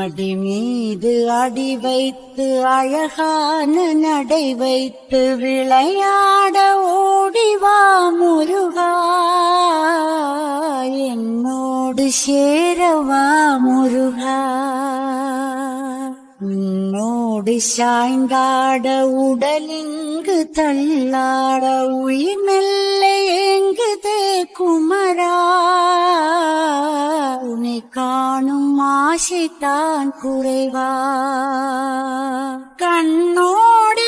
மடி மீது அடி வைத்து அழகான நடை வைத்து விளையாட ஓடிவா முருகா, என்னோடு சேரவா முருகா. உன்னோடு சாய்ந்தாட உடலிங்கு தள்ளாட உயிர் மெல்ல ஏங்குதே குமரா, உன்னை காணும் ஆசைத்தான் குறைவா. கண்ணோடு